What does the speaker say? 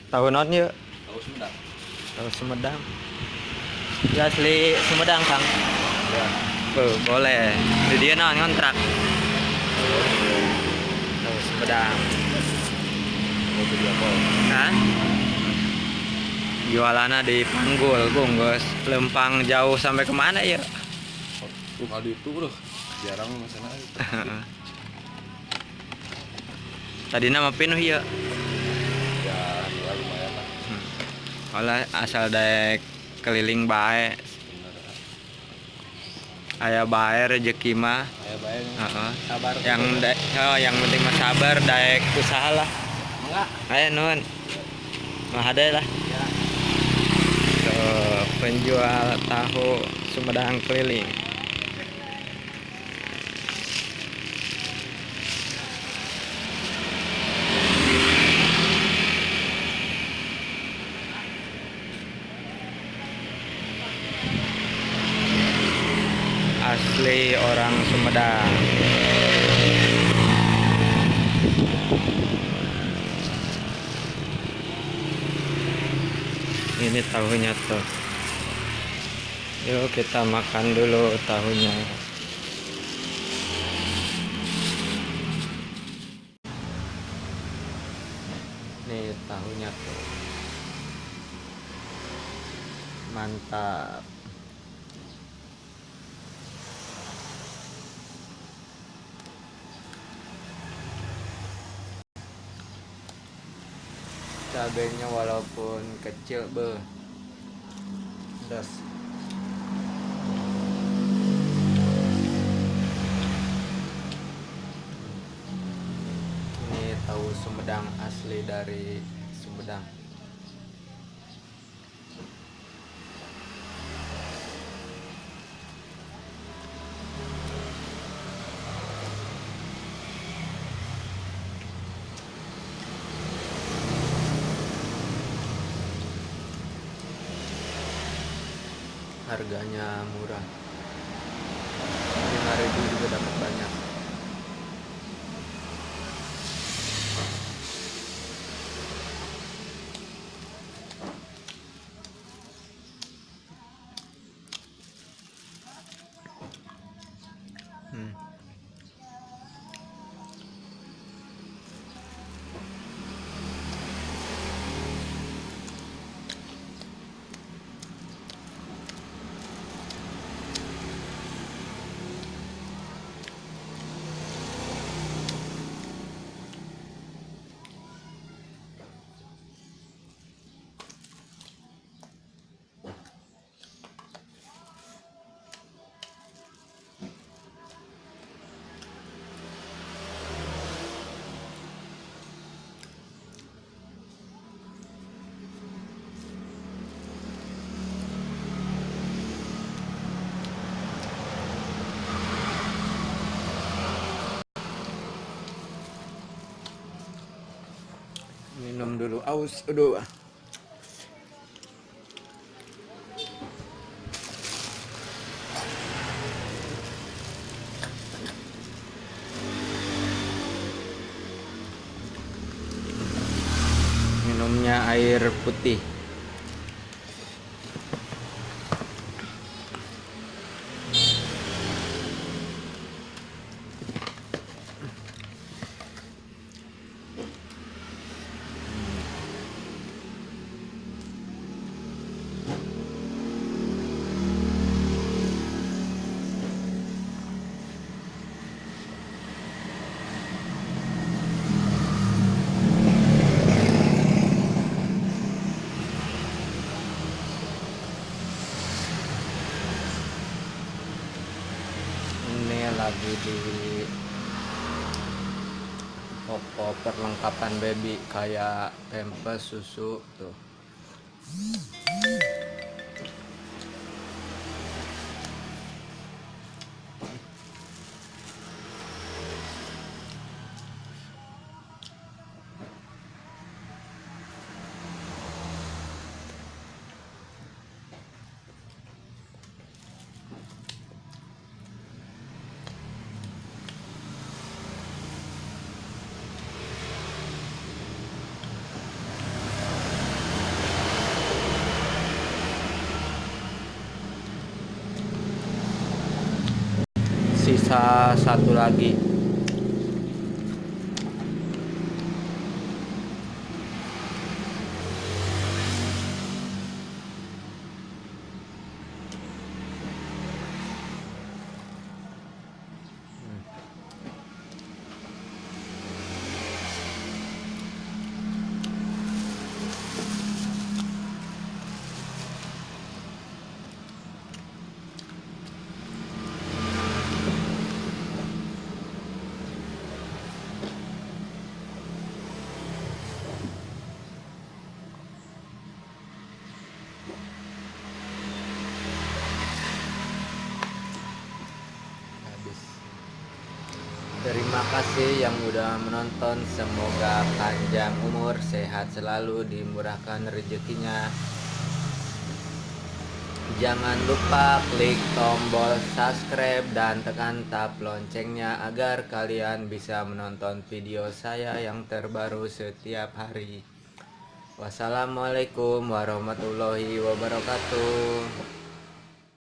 Tahu non yuk? Tahu Sumedang. Tahu Sumedang. Ya asli Sumedang, Kang. Ya. Boleh. Di dia non kontrak. Tahu Sumedang. Mau jadi apa? Hah? Jualannya di Panggul, Bungkus. Lempang jauh sampai kemana ya? Kali itu bro, jarang masalah itu. Tadi nama pinuh ya. Ya, lumayan lah. Olah asal daek keliling bae. Bener. Aya bae rezeki mah. Ayo baik. Heeh. Sabar. Yang penting mah sabar daek usaha lah. Enggak. Ayo nun. Mah ada lah. Ya. Tuh, penjual tahu Sumedang keliling. Asli orang Sumedang. Ini tahunya tuh. Yuk kita makan dulu tahunya. Nih tahunya tuh. Mantap. Cabenya walaupun kecil pedas. Ini tahu Sumedang asli dari Sumedang. Harganya murah, 5.000 juga dapat banyak. Minum dulu, aus, aduh. Minumnya air putih. Ini lagi di toko perlengkapan baby kayak pampers, susu tuh. sisa satu lagi. Habis. Terima kasih yang udah menonton. Semoga panjang umur, sehat selalu, dimurahkan rezekinya. Jangan lupa klik tombol subscribe dan tekan tab loncengnya agar kalian bisa menonton video saya yang terbaru setiap hari. Wassalamualaikum warahmatullahi wabarakatuh.